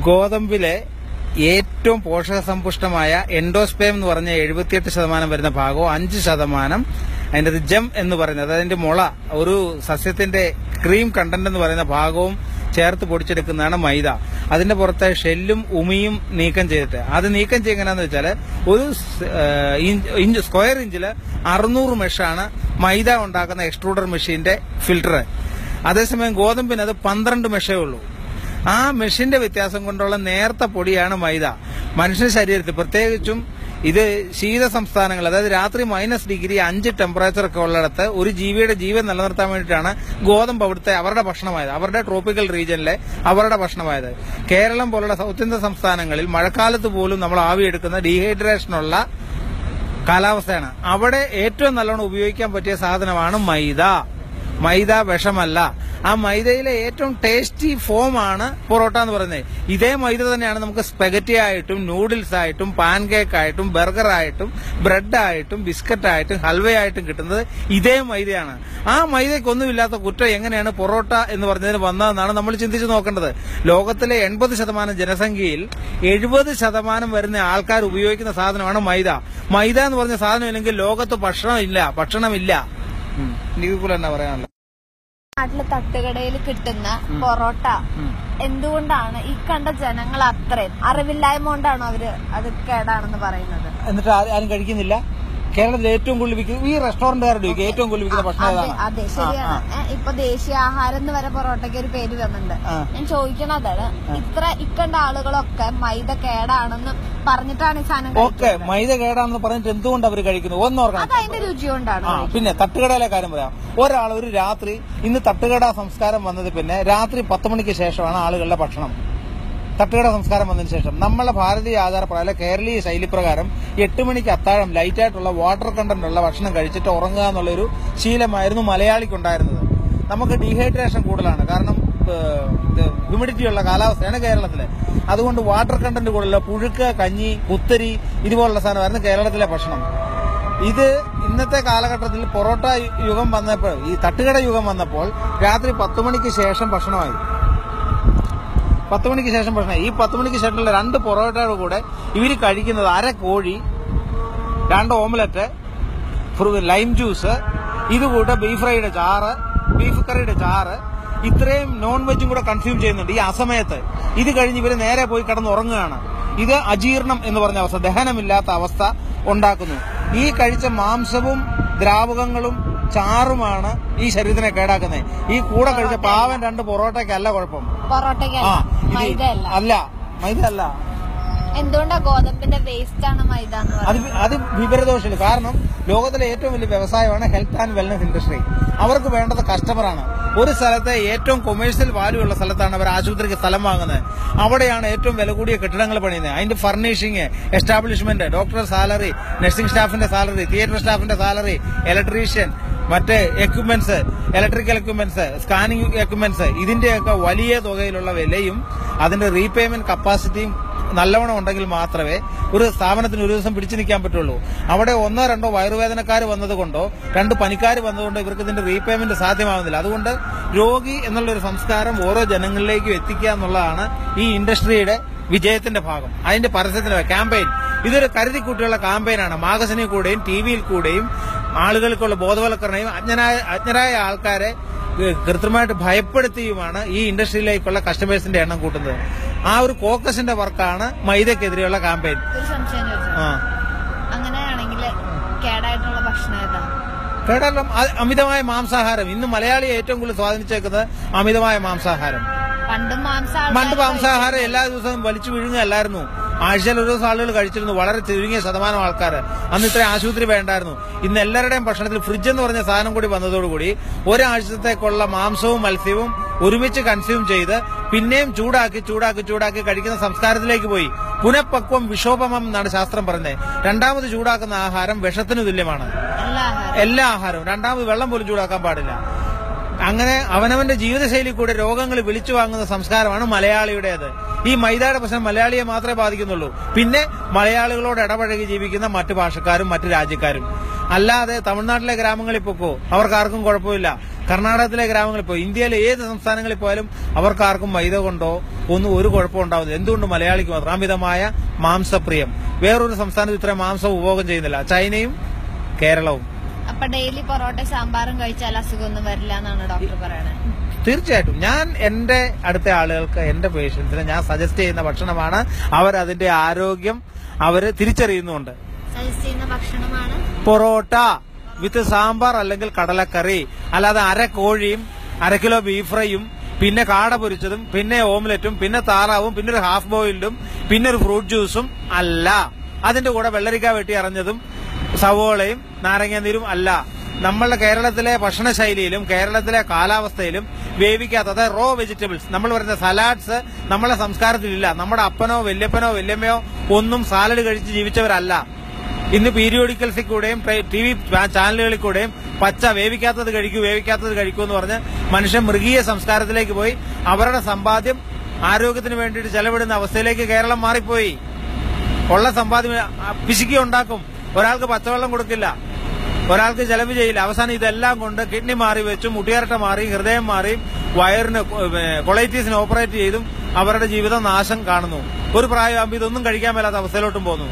ഗോതമ്പിലെ ഏറ്റവും പോഷകസമ്പുഷ്ടമായ എൻഡോസ്പേം എന്ന് പറഞ്ഞ 78% വരുന്ന ഭാഗവും 5% അതിന്റെ ജം എന്ന് പറയുന്നത് അതിന്റെ മുള ഒരു സസ്യത്തിന്റെ ക്രീം കണ്ടന്റ് എന്ന് പറയുന്ന ഭാഗവും ചേർത്ത് പൊടിച്ചെടുക്കുന്നതാണ് മൈദ. അതിന്റെ പുറത്തെ ഷെല്ലും ഉമിയും നീക്കം ചെയ്തിട്ട് അത് നീക്കം ചെയ്യുന്നതെന്ന് വെച്ചാൽ ഒരു സ്ക്വയർ ഇഞ്ചില് 600 മെഷാണ് മൈദ ഉണ്ടാക്കുന്ന എക്സ്ട്രൂഡർ മെഷീന്റെ ഫിൽട്ടർ. അതേസമയം ഗോതമ്പിന് അത് 12 മെഷേ ഉള്ളൂ. ആ മെഷീന്റെ വ്യത്യാസം കൊണ്ടുള്ള നേർത്ത പൊടിയാണ് മൈദ. മനുഷ്യ ശരീരത്തിൽ പ്രത്യേകിച്ചും ഇത് ശീത സംസ്ഥാനങ്ങൾ, അതായത് രാത്രി -5 ടെമ്പറേച്ചർ ഒക്കെ ഉള്ളിടത്ത് ഒരു ജീവിയുടെ ജീവൻ നിലനിർത്താൻ വേണ്ടിയിട്ടാണ് ഗോതമ്പ് അവരുടെ ഭക്ഷണമായത്, അവരുടെ ട്രോപ്പിക്കൽ റീജിയനിലെ അവരുടെ ഭക്ഷണമായത്. കേരളം പോലുള്ള സൗത്ത് ഇന്ത്യൻ സംസ്ഥാനങ്ങളിൽ മഴക്കാലത്ത് പോലും നമ്മൾ ആവിയെടുക്കുന്ന ഡീഹൈഡ്രേഷനുള്ള കാലാവസ്ഥയാണ്. അവിടെ ഏറ്റവും നല്ലോണം ഉപയോഗിക്കാൻ പറ്റിയ സാധനമാണ് മൈദ. മൈദ വിഷമല്ല. ആ മൈദയിലെ ഏറ്റവും ടേസ്റ്റി ഫോമാണ് പൊറോട്ട എന്ന് പറയുന്നത്. ഇതേ മൈദ തന്നെയാണ് നമുക്ക് സ്പെഗറ്റി ആയിട്ടും നൂഡിൽസ് ആയിട്ടും പാൻകേക്ക് ആയിട്ടും ബർഗർ ആയിട്ടും ബ്രെഡ് ആയിട്ടും ബിസ്ക്കറ്റ് ആയിട്ടും ഹൽവയായിട്ടും കിട്ടുന്നത് ഇതേ മൈദയാണ്. ആ മൈദയ്ക്കൊന്നുമില്ലാത്ത കുറ്റം എങ്ങനെയാണ് പൊറോട്ട എന്ന് പറഞ്ഞതിന് വന്നതെന്നാണ് നമ്മൾ ചിന്തിച്ചു നോക്കേണ്ടത്. ലോകത്തിലെ 80% ജനസംഖ്യയിൽ 70% വരുന്ന ആൾക്കാർ ഉപയോഗിക്കുന്ന സാധനമാണ് മൈദ. മൈദ എന്ന് പറഞ്ഞ സാധനം ഇല്ലെങ്കിൽ ലോകത്ത് ഭക്ഷണമില്ല. എനിക്കൂല എന്നാ പറയാനുള്ള നാട്ടിലെ തട്ടുകടയിൽ കിട്ടുന്ന പൊറോട്ട എന്തുകൊണ്ടാണ് ഈ കണ്ട ജനങ്ങൾ അത്രയും അറിവില്ലായ്മ കൊണ്ടാണോ അവര് അത് കേടാണെന്ന് പറയുന്നത്? എന്നിട്ട് ആരും കഴിക്കുന്നില്ല. കേരളത്തിൽ ഏറ്റവും കൂടുതൽ ഈ റെസ്റ്റോറന്റുകാരുടെ ഏറ്റവും കൂടുതൽ വിൽക്കുന്ന ഭക്ഷണം ഏതാണ്? അതെ, ശരിയാണ്. ഇപ്പൊ ദേശീയ ആഹാരം എന്ന് വരെ പൊറോട്ടയ്ക്ക് ഒരു പേര് വന്നിട്ടുണ്ട്. ഞാൻ ചോദിക്കണതാണ്, ഇക്കണ്ട ആളുകളൊക്കെ മൈദ കേടാണെന്ന് പറഞ്ഞിട്ടാണ് ഈ സാധനം ഓക്കെ മൈദ കേടാണെന്ന് പറഞ്ഞിട്ട് എന്തുകൊണ്ട് അവർ കഴിക്കുന്നത് ഒന്നോർക്കണം. അത് അതിന്റെ രുചി കൊണ്ടാണ്. പിന്നെ തട്ടുകടയിലെ കാര്യം പറയാം. ഒരാൾ ഒരു രാത്രി ഇന്ന് തട്ടുകട സംസ്കാരം വന്നത് പിന്നെ രാത്രി 10 മണിക്ക് ശേഷമാണ് ആളുകളുടെ ഭക്ഷണം. തട്ടുകട സംസ്കാരം വന്നതിന് ശേഷം നമ്മളെ ഭാരതീയ ആചാരപ്രകാരം കേരളീയ ശൈലിപ്രകാരം 8 മണിക്ക് അത്താഴം ലൈറ്റായിട്ടുള്ള വാട്ടർ കണ്ടന്റ് ഉള്ള ഭക്ഷണം കഴിച്ചിട്ട് ഉറങ്ങുക എന്നുള്ളൊരു ശീലമായിരുന്നു മലയാളിക്കുണ്ടായിരുന്നത്. നമുക്ക് ഡീഹൈഡ്രേഷൻ കൂടുതലാണ്, കാരണം ഹ്യൂമിഡിറ്റി ഉള്ള കാലാവസ്ഥയാണ് കേരളത്തിലെ. അതുകൊണ്ട് വാട്ടർ കണ്ടന്റ് കൂടുതലുള്ള പുഴുക്ക്, കഞ്ഞി, കുത്തരി ഇതുപോലുള്ള സാധനമായിരുന്നു കേരളത്തിലെ ഭക്ഷണം. ഇത് ഇന്നത്തെ കാലഘട്ടത്തിൽ പൊറോട്ട യുഗം വന്നപ്പോൾ, ഈ തട്ടുകട യുഗം വന്നപ്പോൾ രാത്രി 10 മണിക്ക് ശേഷം ഭക്ഷണമായി. 10 മണിക്ക് ശേഷം ഭക്ഷണം. ഈ 10 മണിക്ക് ശേഷമുള്ള 2 പൊറോട്ടയുടെ കൂടെ ഇവർ കഴിക്കുന്നത് 1/2 കോഴി, 2 ഓംലെറ്റ്, ലൈം ജ്യൂസ്, ഇതുകൂട്ട് ബീഫ് ഫ്രൈയുടെ ചാറ്, ബീഫ് കറിയുടെ ചാറ്, ഇത്രയും നോൺ വെജും കൂടെ കൺസ്യൂം ചെയ്യുന്നുണ്ട് ഈ അസമയത്ത്. ഇത് കഴിഞ്ഞ് ഇവര് നേരെ പോയി കിടന്നുറങ്ങുകയാണ്. ഇത് അജീർണം എന്ന് പറഞ്ഞ അവസ്ഥ, ദഹനമില്ലാത്ത അവസ്ഥ ഉണ്ടാക്കുന്നു. ഈ കഴിച്ച മാംസവും ദ്രാവകങ്ങളും ചാറുമാണ് ഈ ശരീരത്തിനെ കേടാക്കുന്നത്. ഈ കൂടെ കഴിച്ച പാവൻ 2 പൊറോട്ടയ്ക്കല്ല കുഴപ്പം. അല്ല, മൈദ അല്ല. എന്തുകൊണ്ടാണ് ഗോതമ്പിന്റെ വേസ്റ്റ് ആണ് മൈദ? അത് വിപരീതദോഷമില്ല. കാരണം ലോകത്തിലെ ഏറ്റവും വലിയ വ്യവസായമാണ് ഹെൽത്ത് ആൻഡ് വെൽനസ് ഇൻഡസ്ട്രി. അവർക്ക് വേണ്ടത് കസ്റ്റമറാണ്. ഒരു സ്ഥലത്തെ ഏറ്റവും കൊമേഴ്സ്യൽ വാല്യൂ ഉള്ള സ്ഥലത്താണ് അവർ ആശുപത്രിക്ക് സ്ഥലം വാങ്ങുന്നത്. അവിടെയാണ് ഏറ്റവും വില കൂടിയ കെട്ടിടങ്ങൾ പണിയുന്നത്. അതിന്റെ furnishing, establishment, doctor salary, nursing സ്റ്റാഫിന്റെ സാലറി, തിയേറ്റർ സ്റ്റാഫിന്റെ സാലറി, ഇലക്ട്രീഷ്യൻ, മറ്റ് equipments, electrical equipments, scanning equipments, ഇതിന്റെയൊക്കെ വലിയ തുകയിലുള്ള വിലയും അതിന്റെ റീപേയ്മെന്റ് കപ്പാസിറ്റിയും നല്ലവണ്ണം ഉണ്ടെങ്കിൽ മാത്രമേ ഒരു സ്ഥാപനത്തിന് ഒരു ദിവസം പിടിച്ചു നിൽക്കാൻ പറ്റുള്ളൂ. അവിടെ 1-2 വയറുവേദനക്കാർ വന്നതുകൊണ്ടോ 2 പനിക്കാർ വന്നതുകൊണ്ടോ ഇവർക്ക് ഇതിന്റെ റീപേയ്മെന്റ് സാധ്യമാകുന്നില്ല. അതുകൊണ്ട് രോഗി എന്നുള്ളൊരു സംസ്കാരം ഓരോ ജനങ്ങളിലേക്കും എത്തിക്കുക എന്നുള്ളതാണ് ഈ ഇൻഡസ്ട്രിയുടെ വിജയത്തിന്റെ ഭാഗം. അതിന്റെ പരസ്യത്തിന്റെ ക്യാമ്പയിൻ ഇതൊരു കരുതിക്കൂട്ടിയുള്ള ക്യാമ്പയിനാണ്. മാഗസിനിൽ കൂടെയും ടിവിയിൽ കൂടെയും ആളുകൾക്കുള്ള ബോധവൽക്കരണയും അജ്ഞരായ ആൾക്കാരെ കൃത്യമായിട്ട് ഭയപ്പെടുത്തിയുമാണ് ഈ ഇൻഡസ്ട്രിയിലേക്കുള്ള കസ്റ്റമേഴ്സിന്റെ എണ്ണം കൂട്ടുന്നത്. ആ ഒരു കോക്കസിന്റെ വർക്കാണ് മൈദക്കെതിരെയുള്ള ക്യാമ്പയിൻ. അങ്ങനെയാണെങ്കിൽ കേടായിട്ടുള്ള ഭക്ഷണം ഏതാ? കേടായിട്ടുള്ള അമിതമായ മാംസാഹാരം. ഇന്ന് മലയാളിയെ ഏറ്റവും കൂടുതൽ സ്വാധീനിച്ചേക്കുന്നത് അമിതമായ മാംസാഹാരം. പണ്ട് മാംസാഹാരം എല്ലാ ദിവസവും വലിച്ചു വിഴുങ്ങല്ലായിരുന്നു. ആഴ്ചയിൽ ഒരു ദിവസം ആളുകൾ കഴിച്ചിരുന്നു, വളരെ ചുരുങ്ങിയ ശതമാനം ആൾക്കാർ. അന്ന് ഇത്രയും ആശുപത്രി വേണ്ടായിരുന്നു. ഇന്ന് എല്ലാവരുടെയും ഭക്ഷണത്തിൽ ഫ്രിഡ്ജ് എന്ന് പറഞ്ഞ സാധനം കൂടി വന്നതോടുകൂടി ഒരാഴ്ചത്തേക്കുള്ള മാംസവും മത്സ്യവും ഒരുമിച്ച് കൺസ്യൂം ചെയ്ത് പിന്നെയും ചൂടാക്കി കഴിക്കുന്ന സംസ്കാരത്തിലേക്ക് പോയി. പുനഃപക്വം വിഷോപമം എന്നാണ് ശാസ്ത്രം പറഞ്ഞത്. രണ്ടാമത് ചൂടാക്കുന്ന ആഹാരം വിഷത്തിന് തുല്യമാണ്. എല്ലാ ആഹാരവും രണ്ടാമത് വെള്ളം പോലും ചൂടാക്കാൻ പാടില്ല. അങ്ങനെ അവനവന്റെ ജീവിതശൈലി കൂടെ രോഗങ്ങൾ വിളിച്ചു വാങ്ങുന്ന സംസ്കാരമാണ് മലയാളിയുടേത്. ഈ മൈദയുടെ പ്രശ്നം മലയാളിയെ മാത്രമേ ബാധിക്കുന്നുള്ളൂ. പിന്നെ മലയാളികളോട് ഇടപഴകി ജീവിക്കുന്ന മറ്റു ഭാഷക്കാരും മറ്റു രാജ്യക്കാരും. അല്ലാതെ തമിഴ്നാട്ടിലെ ഗ്രാമങ്ങളിൽ പൊക്കോ, അവർക്കാർക്കും കുഴപ്പമില്ല. കർണാടകത്തിലെ ഗ്രാമങ്ങളിൽ പോയി, ഇന്ത്യയിലെ ഏത് സംസ്ഥാനങ്ങളിൽ പോയാലും അവർക്കാർക്കും മൈദ കൊണ്ടോ ഒന്നും ഒരു കുഴപ്പം ഉണ്ടാവുന്നില്ല. എന്തുകൊണ്ട് മലയാളിക്ക് മാത്രം അമിതമായ മാംസപ്രിയം? വേറൊരു സംസ്ഥാനത്ത് ഇത്ര മാംസം ഉപഭോഗം ചെയ്യുന്നില്ല, ചൈനയും കേരളവും. അപ്പൊ ഡെയിലി പൊറോട്ട സാമ്പാറും കഴിച്ചാൽ അസുഖമൊന്നും വരില്ല എന്നാണ് ഡോക്ടർ പറയണത്. തീർച്ചയായിട്ടും ഞാൻ എന്റെ അടുത്ത ആളുകൾക്ക്, എന്റെ പേഷ്യൻസിന് ഞാൻ സജസ്റ്റ് ചെയ്യുന്ന ഭക്ഷണമാണ്. അവരതിന്റെ ആരോഗ്യം അവര് തിരിച്ചറിയുന്നുണ്ട്. സജസ്റ്റ് ചെയ്യുന്ന ഭക്ഷണമാണ് പൊറോട്ട വിത്ത് സാമ്പാർ അല്ലെങ്കിൽ കടലക്കറി, അല്ലാതെ അര കോഴിയും 1/2 കിലോ ബീഫ് ഫ്രൈയും പിന്നെ കാട പൊരിച്ചതും പിന്നെ ഓംലെറ്റും പിന്നെ താറാവും പിന്നെ ഒരു ഹാഫ് ബോയിൽഡും പിന്നെ ഒരു ഫ്രൂട്ട് ജ്യൂസും അല്ല. അതിന്റെ കൂടെ വെള്ളരിക്ക വെട്ടി അറഞ്ഞതും സവോളയും നാരങ്ങാനീരും അല്ല. നമ്മളുടെ കേരളത്തിലെ ഭക്ഷണശൈലിയിലും കേരളത്തിലെ കാലാവസ്ഥയിലും വേവിക്കാത്ത, അതായത് റോ വെജിറ്റബിൾസ്, നമ്മൾ പറയുന്ന സലാഡ്സ് നമ്മളെ സംസ്കാരത്തിലില്ല. നമ്മുടെ അപ്പനോ വല്യപ്പനോ വല്യമ്മയോ ഒന്നും സാലഡ് കഴിച്ച് ജീവിച്ചവരല്ല. ഇന്ന് പീരിയോഡിക്കൽസിൽ കൂടെയും TV ചാനലുകളിൽ കൂടെയും പച്ച വേവിക്കാത്തത് കഴിക്കൂ എന്ന് പറഞ്ഞ് മനുഷ്യൻ മൃഗീയ സംസ്കാരത്തിലേക്ക് പോയി അവരുടെ സമ്പാദ്യം ആരോഗ്യത്തിന് വേണ്ടിയിട്ട് ചെലവിടുന്ന അവസ്ഥയിലേക്ക് കേരളം മാറിപ്പോയി. ഉള്ള സമ്പാദ്യം പിശുക്കി ഉണ്ടാക്കും. ഒരാൾക്ക് പച്ചവെള്ളം കൊടുക്കില്ല, ഒരാൾക്ക് ചെലവ് ചെയ്യില്ല. അവസാനം ഇതെല്ലാം കൊണ്ട് കിഡ്നി മാറി വെച്ചു, മുട്ടിയാരട്ട മാറി, ഹൃദയം മാറി, വയറിന് കൊളൈറ്റീസിന് ഓപ്പറേറ്റ് ചെയ്തും അവരുടെ ജീവിതം നാശം കാണുന്നു. ഒരു പ്രായമാകുമ്പോൾ ഇതൊന്നും കഴിക്കാൻ മേലാത്ത അവസ്ഥയിലോട്ടും പോകുന്നു.